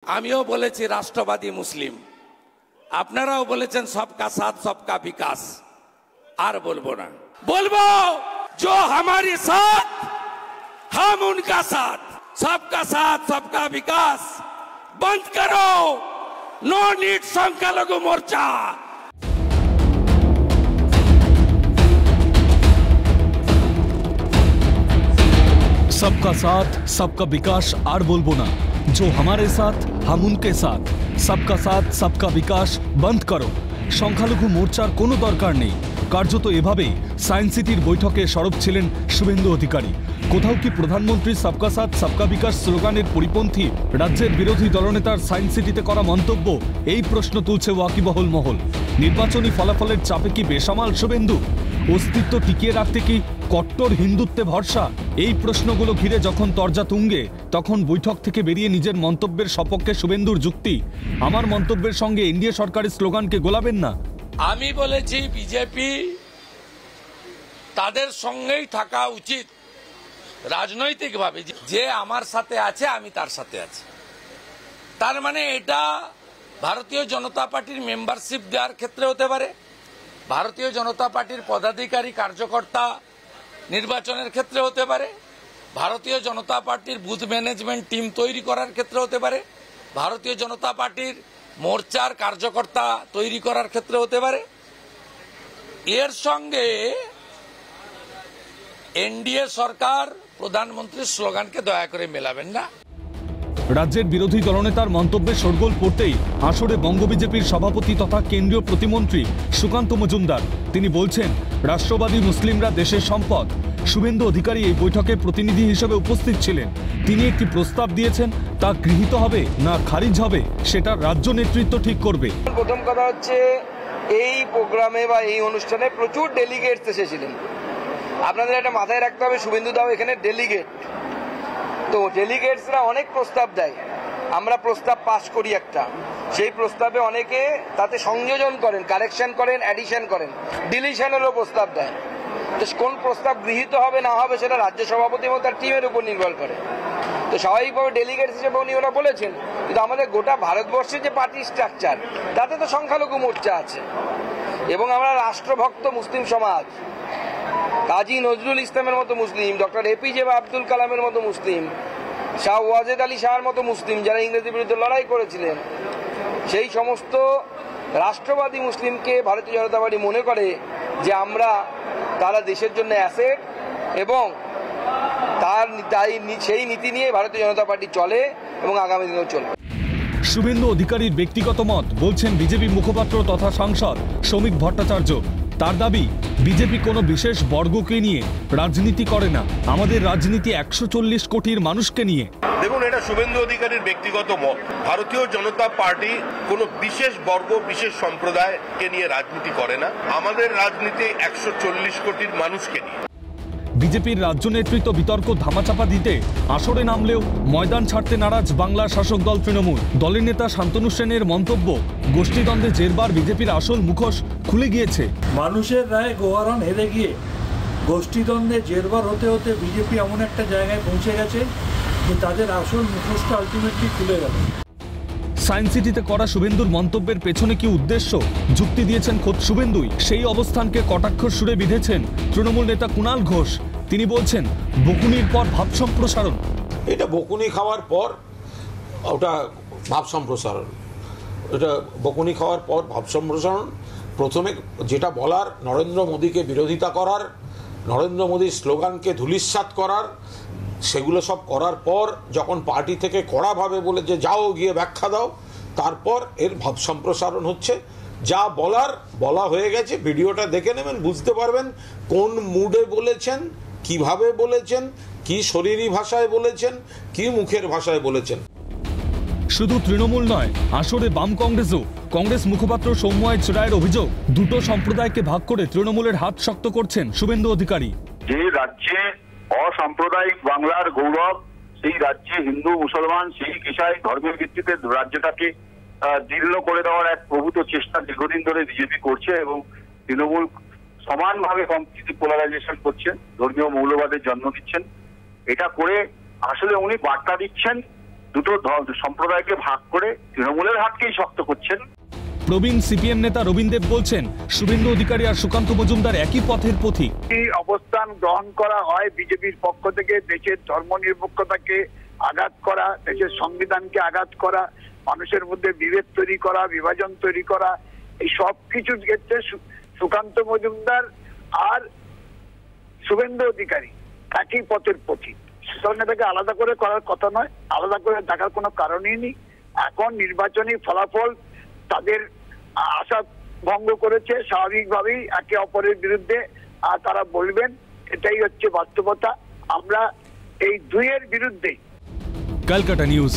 আমিও বলেছি রাষ্ট্রবাদী মুসলিম, আপনারাও বলেছেন সবকা সাথ সবকা বিকাশ। আর বলবো না, বলবো जो हमारे साथ हम उनका साथ, सबका साथ सबका विकास बंद करो, नो नीड संख्यालघु मोर्चा। सबका साथ सबका विकास আর বলবো না, जो हमारे साथ हम उनके साथ, सबका साथ सबका विकास बंद करो। সংখ্যালঘু মোর্চার কোনো দরকার নেই। কার্যত এভাবেই সায়েন্স সিটির বৈঠকে সরব ছিলেন শুভেন্দু অধিকারী। কোথাও কি প্রধানমন্ত্রী সবকা সাথ সবকা বিকাশ স্লোগানের পরিপন্থী রাজ্যের বিরোধী দলনেতার সায়েন্স সিটিতে করা মন্তব্য, এই প্রশ্ন তুলছে ওয়াকিবহল মহল। নির্বাচনী ফলাফলের চাপে কি বেসামাল শুভেন্দু? অস্তিত্ব টিকিয়ে রাখতে কি কট্টর হিন্দুত্বে ভরসা? এই প্রশ্নগুলো ঘিরে যখন তরজা তুঙ্গে, তখন বৈঠক থেকে বেরিয়ে নিজের মন্তব্যের সপক্ষে শুভেন্দুর যুক্তি, আমার মন্তব্যের সঙ্গে এনডিএ সরকারের স্লোগানকে গোলাবেন না। আমি বলেছি বিজেপি তাদের সঙ্গেই থাকা উচিত রাজনৈতিকভাবে, যে আমার সাথে আছে আমি তার সাথে আছি। তার মানে এটা ভারতীয় জনতা পার্টির মেম্বারশিপ দেওয়ার ক্ষেত্রে হতে পারে, ভারতীয় জনতা পার্টির পদাধিকারী কার্যকর্তা নির্বাচনের ক্ষেত্রে হতে পারে, ভারতীয় জনতা পার্টির বুথ ম্যানেজমেন্ট টিম তৈরি করার ক্ষেত্রে হতে পারে, ভারতীয় জনতা পার্টির মোর্চার কার্যকর্তা তৈরি করার ক্ষেত্রে হতে পারে। এর সঙ্গে এনডিএ সরকার প্রধানমন্ত্রীর স্লোগানকে দয়া করে মেলাবেন না। রাজ্যের বিরোধী দলনেতার মন্তব্যে শোরগোল পড়তেই আসরে বঙ্গ বিজেপির সভাপতি তথা কেন্দ্রীয় প্রতিমন্ত্রী সুকান্ত মজুমদার তিনি বলছেন, রাষ্ট্রবাদী মুসলিমরা দেশের সম্পদ। শুভেন্দু অধিকারী এই বৈঠকে প্রতিনিধি হিসেবে উপস্থিত ছিলেন। তিনি একটি প্রস্তাব দিয়েছেন, তা গৃহীত হবে না খারিজ হবে সেটা রাজ্য নেতৃত্ব ঠিক করবে। প্রথম কথা হচ্ছে, এই প্রোগ্রামে বা এই অনুষ্ঠানে প্রচুর ডেলিগেটস এসেছিলেন। আপনাদের একটা মাথায় রাখতে হবে, শুভেন্দু দাও এখানে ডেলিগেট, তো ডেলিগেটসরা অনেক প্রস্তাব দেয়, আমরা প্রস্তাব পাস করি একটা, সেই প্রস্তাবে অনেকে তাতে সংযোজন করেন, কারেকশন করেন, অ্যাডিশন করেন, ডিলিশনেরও প্রস্তাব দেয়। তো কোন প্রস্তাব গৃহীত হবে না হবে সেটা রাজ্য সভাপতি এবং তার টিমের উপর নির্ভর করে। তো স্বাভাবিকভাবে ডেলিগেটস হিসেবে উনি ওরা বলেছেন, কিন্তু আমাদের গোটা ভারতবর্ষের যে পার্টি স্ট্রাকচার তাতে তো সংখ্যালঘু মোর্চা আছে, এবং আমরা রাষ্ট্রভক্ত মুসলিম সমাজ, কাজী নজরুল ইসলামের মতো মুসলিম, ডক্টর এপিজে আব্দুল কালামের মতো মুসলিম, শাহ ওয়াজেদ আলী শাহর মতো মুসলিম যারা ইংরেজের বিরুদ্ধে লড়াই করেছিলেন, সেই সমস্ত রাষ্ট্রবাদী মুসলিমকে ভারতীয় জনতা পার্টি মনে করে যে আমরা তারা দেশের জন্য অ্যাসেট, এবং সেই নীতি নিয়ে ভারতীয় জনতা পার্টি চলে এবং আগামী দিনেও চলবে। শুভেন্দু অধিকারীর ব্যক্তিগত মত বলছেন বিজেপি মুখপাত্র তথা সাংসদ শ্রমিক ভট্টাচার্য। তার দাবি, বিজেপি কোনো বিশেষ বর্গকে নিয়ে রাজনীতি করে না, আমাদের রাজনীতি 140 কোটির মানুষকে নিয়ে। দেখুন, এটা শুভেন্দু অধিকারীর ব্যক্তিগত মত। ভারতীয় জনতা পার্টি কোনো বিশেষ বর্গ বিশেষ সম্প্রদায়কে নিয়ে রাজনীতি করে না, আমাদের রাজনীতি 140 কোটির মানুষকে নিয়ে। বিজেপির রাজ্য নেতৃত্ব বিতর্ক ধামাচাপা দিতে আসরে নামলেও ময়দান ছাড়তে নারাজ বাংলার শাসক দল তৃণমূল। দলের নেতা শান্তনু সেনের মন্তব্য, গোষ্ঠীদ্বন্দ্বে জেরবার বিজেপির আসল মুখোশ খুলে গিয়েছে। মানুষের রায়ে গোহারান হেরে গিয়ে গোষ্ঠীদ্বন্দ্বে জেরবার হতে হতে বিজেপি এমন একটা জায়গায় পৌঁছে গেছে যে তাদের আসল মুখোশটা আলটিমেটলি খুলে গেল। সায়েন্স সিটিতে করা শুভেন্দুর মন্তব্যের পেছনে কি উদ্দেশ্য, যুক্তি দিয়েছেন খোদ শুভেন্দুই। সেই অবস্থানকে কটাক্ষর সুরে বিঁধেছেন তৃণমূল নেতা কুণাল ঘোষ। তিনি বলছেন, বকুনির পর ভাব সম্প্রসারণ। এটা বকুনি খাওয়ার পর ওটা ভাব সম্প্রসারণ, এটা বকুনি খাওয়ার পর ভাব সম্প্রসারণ। প্রথমে যেটা বলার, নরেন্দ্র মোদীকে বিরোধিতা করার, নরেন্দ্র মোদীর স্লোগানকে ধূলিসাৎ করার, সেগুলো সব করার পর যখন পার্টি থেকে কড়াভাবে বলে যে যাও গিয়ে ব্যাখ্যা দাও, তারপর এর ভাব সম্প্রসারণ হচ্ছে। যা বলার বলা হয়ে গেছে, ভিডিওটা দেখে নেবেন, বুঝতে পারবেন কোন মুডে বলেছেন, কিভাবে বলেছেন, কি শরীরী ভাষায় বলেছেন, কি মুখের ভাষায় বলেছেন। শুধু তৃণমূল নয়, আসরে বাম কংগ্রেসও। কংগ্রেস মুখপাত্র সৌম্য রায়ের অভিযোগ, দুটো সম্প্রদায়কে ভাগ করে তৃণমূলের হাত শক্ত করছেন শুভেন্দু অধিকারী। যে রাজ্যে অসাম্প্রদায়িক বাংলার গৌরব, সেই রাজ্যে হিন্দু মুসলমান শিখ ইসাই ধর্মের ভিত্তিতে রাজ্যটাকে দীর্ণ করে দেওয়ার এক প্রভূত চেষ্টা দীর্ঘদিন ধরে বিজেপি করছে, এবং তৃণমূল সমানভাবে কম্পিটিটিভ পোলারাইজেশন করছে, ধর্মীয় মৌলবাদের জন্ম দিচ্ছেন। এটা করে আসলে উনি বার্তা দিচ্ছেন দুটো সম্প্রদায়কে ভাগ করে তৃণমূলের হাতকেই শক্ত করছেন। প্রবীণ সিপিএম নেতা রবীন দেব বলছেন, শুভেন্দু অধিকারী আর সুকান্ত মজুমদার একই পথের পথিক। এই অবস্থান গ্রহণ করা হয় বিজেপির পক্ষ থেকে দেশের ধর্মনিরপেক্ষতাকে আঘাত করা, দেশের সংবিধানকে আঘাত করা, মানুষের মধ্যে বিভেদ তৈরি করা, বিভাজন তৈরি করা, এই সব কিছুর ক্ষেত্রে সুকান্ত মজুমদার আর শুভেন্দু অধিকারী একই পথের পথিক। সেটাকে আলাদা করে করার কথা নয়, আলাদা করে দেখার কোনো কারণই নেই। এখন নির্বাচনী ফলাফল তাদের আশা ভঙ্গ করেছে, স্বাভাবিকভাবেই একে অপরের বিরুদ্ধে তারা বলবেন, এটাই হচ্ছে বাস্তবতা। আমরা এই দুইয়ের বিরুদ্ধে। ক্যালকাটা নিউজ।